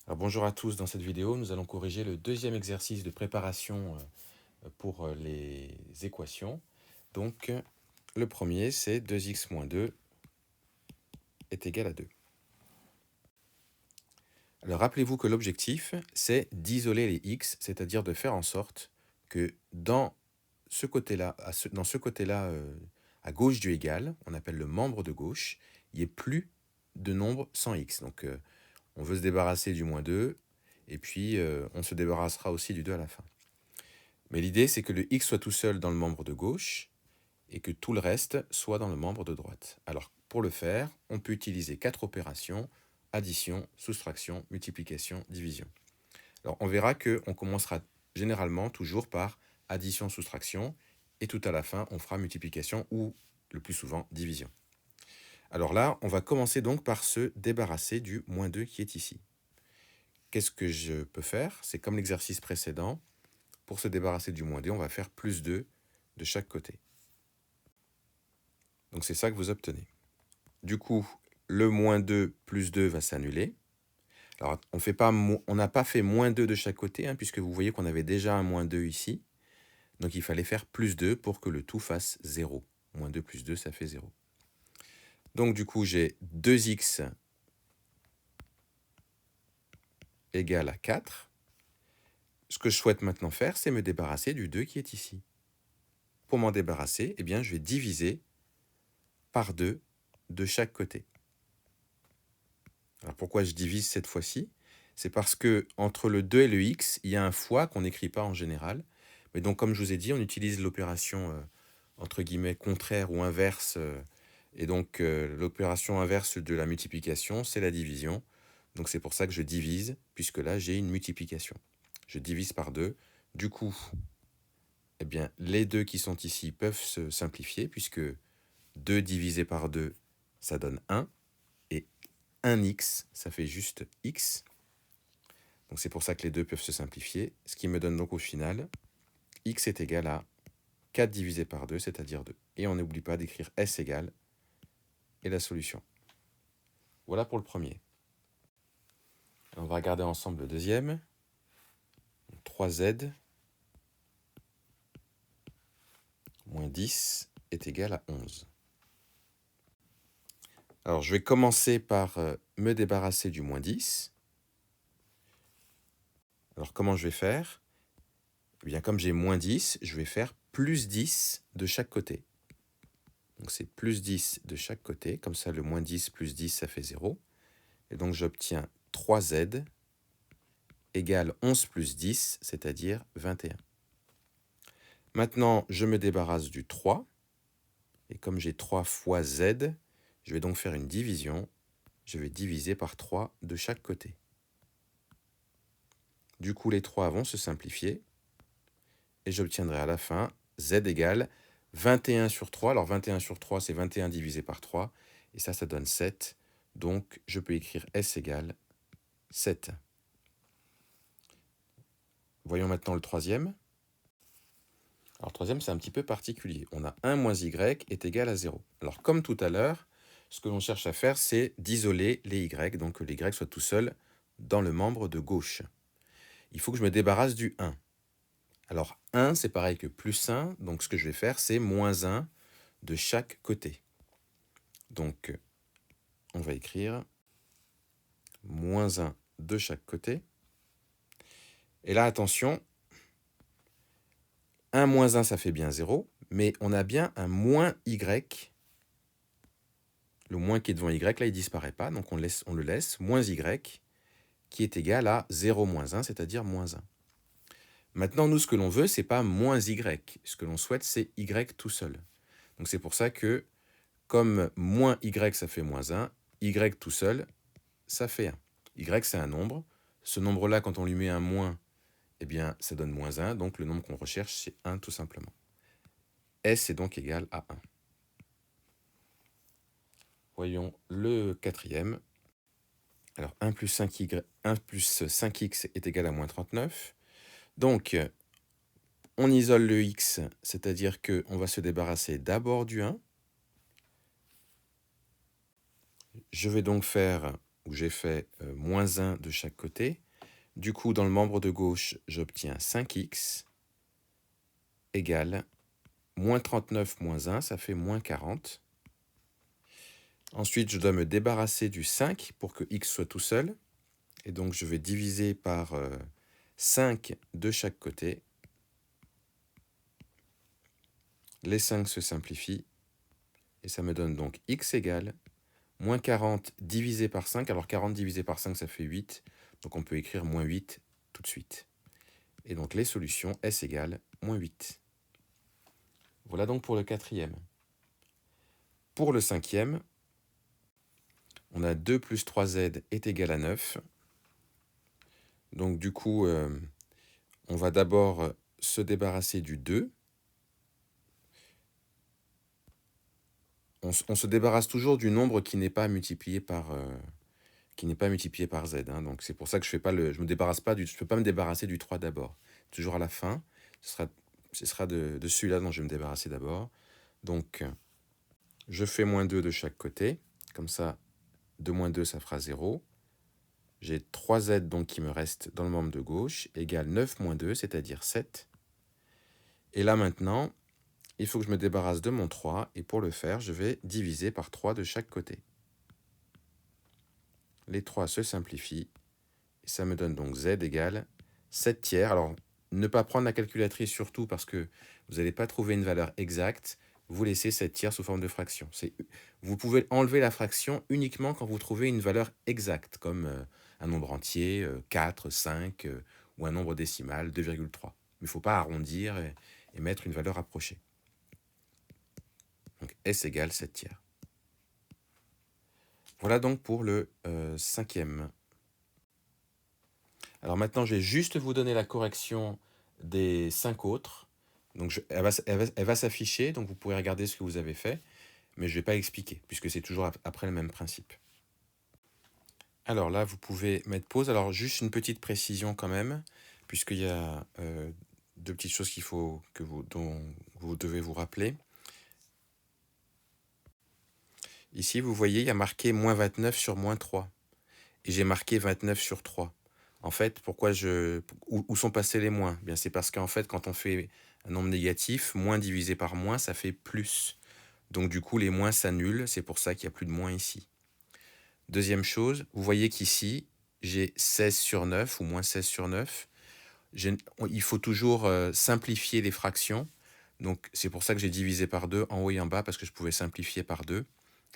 Alors bonjour à tous, dans cette vidéo, nous allons corriger le deuxième exercice de préparation pour les équations. Donc, le premier, c'est 2x moins 2 est égal à 2. Alors rappelez-vous que l'objectif, c'est d'isoler les x, c'est-à-dire de faire en sorte que dans ce côté-là, à gauche du égal, on appelle le membre de gauche, il n'y ait plus de nombre sans x. Donc, on veut se débarrasser du moins 2, et puis on se débarrassera aussi du 2 à la fin. Mais l'idée, c'est que le x soit tout seul dans le membre de gauche et que tout le reste soit dans le membre de droite. Alors, pour le faire, on peut utiliser 4 opérations: addition, soustraction, multiplication, division. Alors, on verra qu'on commencera généralement toujours par addition, soustraction, et tout à la fin, on fera multiplication ou, le plus souvent, division. Alors là, on va commencer donc par se débarrasser du moins 2 qui est ici. Qu'est-ce que je peux faire? C'est comme l'exercice précédent. Pour se débarrasser du moins 2, on va faire plus 2 de chaque côté. Donc c'est ça que vous obtenez. Du coup, le moins 2 plus 2 va s'annuler. Alors, on n'a pas fait moins 2 de chaque côté, puisque vous voyez qu'on avait déjà un moins 2 ici. Donc il fallait faire plus 2 pour que le tout fasse 0. Moins 2 plus 2, ça fait 0. Donc du coup, j'ai 2x égale à 4. Ce que je souhaite maintenant faire, c'est me débarrasser du 2 qui est ici. Pour m'en débarrasser, eh bien, je vais diviser par 2 de chaque côté. Alors pourquoi je divise cette fois-ci? C'est parce que entre le 2 et le x, il y a un fois qu'on n'écrit pas en général. Mais donc, comme je vous ai dit, on utilise l'opération entre guillemets contraire ou inverse. Et donc, l'opération inverse de la multiplication, c'est la division. Donc, c'est pour ça que je divise, puisque là, j'ai une multiplication. Je divise par 2. Du coup, eh bien, les 2 qui sont ici peuvent se simplifier, puisque 2 divisé par 2, ça donne 1. Et 1x, ça fait juste x. Donc c'est pour ça que les deux peuvent se simplifier, ce qui me donne donc au final x est égal à 4 divisé par 2, c'est-à-dire 2. Et on n'oublie pas d'écrire s égale et la solution. Voilà pour le premier. On va regarder ensemble le deuxième. 3z moins 10 est égal à 11. Alors je vais commencer par me débarrasser du moins 10. Alors comment je vais faire? Eh bien comme j'ai moins 10, je vais faire plus 10 de chaque côté. Donc c'est plus 10 de chaque côté, comme ça le moins 10 plus 10, ça fait 0. Et donc j'obtiens 3z égale 11 plus 10, c'est-à-dire 21. Maintenant, je me débarrasse du 3. Et comme j'ai 3 fois z, je vais donc faire une division. Je vais diviser par 3 de chaque côté. Du coup, les 3 vont se simplifier. Et j'obtiendrai à la fin z égale 21 sur 3. Alors 21 sur 3, c'est 21 divisé par 3. Et ça donne 7. Donc, je peux écrire s égale 7. Voyons maintenant le troisième. Alors, le troisième, c'est un petit peu particulier. On a 1 moins y est égal à 0. Alors, comme tout à l'heure, ce que l'on cherche à faire, c'est d'isoler les y, donc que les y soient tout seuls dans le membre de gauche. Il faut que je me débarrasse du 1. Alors, 1, c'est pareil que plus 1, donc ce que je vais faire, c'est moins 1 de chaque côté. Donc, on va écrire moins 1 de chaque côté. Et là, attention, 1 moins 1, ça fait bien 0, mais on a bien un moins y. Le moins qui est devant y, là, il ne disparaît pas, donc on le laisse, moins y, qui est égal à 0 moins 1, c'est-à-dire moins 1. Maintenant, nous, ce que l'on veut, ce n'est pas moins y. Ce que l'on souhaite, c'est y tout seul. Donc c'est pour ça que, comme moins y, ça fait moins 1, y tout seul, ça fait 1. Y, c'est un nombre. Ce nombre-là, quand on lui met un moins, eh bien, ça donne moins 1. Donc le nombre qu'on recherche, c'est 1 tout simplement. S est donc égal à 1. Voyons le quatrième. Alors 1 plus 5x est égal à moins 39. Donc, on isole le x, c'est-à-dire qu'on va se débarrasser d'abord du 1. Je vais donc faire où j'ai fait moins 1 de chaque côté. Du coup, dans le membre de gauche, j'obtiens 5x égale moins 39 moins 1, ça fait moins 40. Ensuite, je dois me débarrasser du 5 pour que x soit tout seul. Et donc, je vais diviser par 5 de chaque côté. Les 5 se simplifient. Et ça me donne donc x égale moins 40 divisé par 5. Alors, 40 divisé par 5, ça fait 8. Donc, on peut écrire moins 8 tout de suite. Et donc, les solutions, S égale moins 8. Voilà donc pour le quatrième. Pour le cinquième, on a 2 plus 3z est égal à 9. Donc du coup, on va d'abord se débarrasser du 2. On se débarrasse toujours du nombre qui n'est pas multiplié par, z. Hein. Donc c'est pour ça que je ne peux pas me débarrasser du 3 d'abord. Toujours à la fin, ce sera de celui-là dont je vais me débarrasser d'abord. Donc je fais moins 2 de chaque côté. Comme ça, 2 moins 2, ça fera 0. J'ai 3z donc qui me reste dans le membre de gauche, égale 9 moins 2, c'est-à-dire 7. Et là maintenant, il faut que je me débarrasse de mon 3, et pour le faire, je vais diviser par 3 de chaque côté. Les 3 se simplifient, et ça me donne donc z égale 7 tiers. Alors, ne pas prendre la calculatrice surtout parce que vous n'allez pas trouver une valeur exacte. Vous laissez 7 tiers sous forme de fraction. Vous pouvez enlever la fraction uniquement quand vous trouvez une valeur exacte, comme un nombre entier, 4, 5, ou un nombre décimal, 2,3. Mais il ne faut pas arrondir et mettre une valeur approchée. Donc S égale 7 tiers. Voilà donc pour le cinquième. Alors maintenant, je vais juste vous donner la correction des 5 autres. Donc elle va s'afficher, donc vous pourrez regarder ce que vous avez fait, mais je ne vais pas expliquer, puisque c'est toujours après le même principe. Alors là, vous pouvez mettre pause. Alors juste une petite précision quand même, puisqu'il y a deux petites choses dont vous devez vous rappeler. Ici, vous voyez, il y a marqué moins 29 sur moins 3. Et j'ai marqué 29 sur 3. En fait, où sont passés les moins? Bien, c'est parce qu'en fait, quand on fait un nombre négatif, moins divisé par moins, ça fait plus. Donc du coup, les moins s'annulent, c'est pour ça qu'il n'y a plus de moins ici. Deuxième chose, vous voyez qu'ici, j'ai 16 sur 9 ou moins 16 sur 9. Il faut toujours simplifier les fractions. Donc c'est pour ça que j'ai divisé par 2 en haut et en bas, parce que je pouvais simplifier par 2.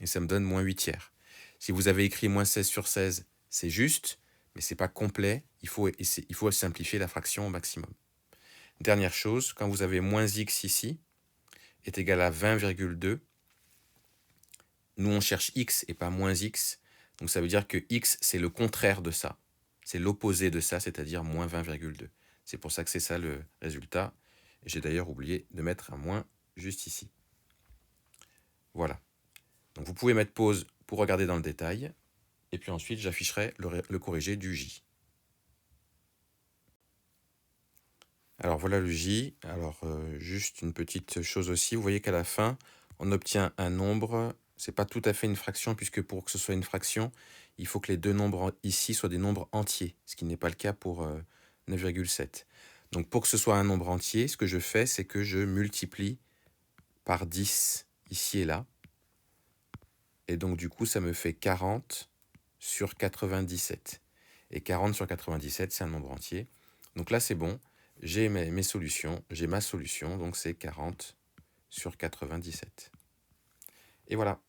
Et ça me donne moins 8 tiers. Si vous avez écrit moins 16 sur 16, c'est juste, mais ce n'est pas complet. Il faut simplifier la fraction au maximum. Dernière chose, quand vous avez moins x ici, est égal à 20,2, nous on cherche x et pas moins x. Donc ça veut dire que x, c'est le contraire de ça. C'est l'opposé de ça, c'est-à-dire moins 20,2. C'est pour ça que c'est ça le résultat. J'ai d'ailleurs oublié de mettre un moins juste ici. Voilà. Donc vous pouvez mettre pause pour regarder dans le détail. Et puis ensuite, j'afficherai le corrigé du J. Alors voilà le J. Alors juste une petite chose aussi. Vous voyez qu'à la fin, on obtient un nombre. Ce n'est pas tout à fait une fraction, puisque pour que ce soit une fraction, il faut que les deux nombres ici soient des nombres entiers, ce qui n'est pas le cas pour 9,7. Donc pour que ce soit un nombre entier, ce que je fais, c'est que je multiplie par 10 ici et là. Et donc du coup, ça me fait 40 sur 97. Et 40 sur 97, c'est un nombre entier. Donc là, c'est bon. J'ai mes solutions. J'ai ma solution. Donc c'est 40 sur 97. Et voilà.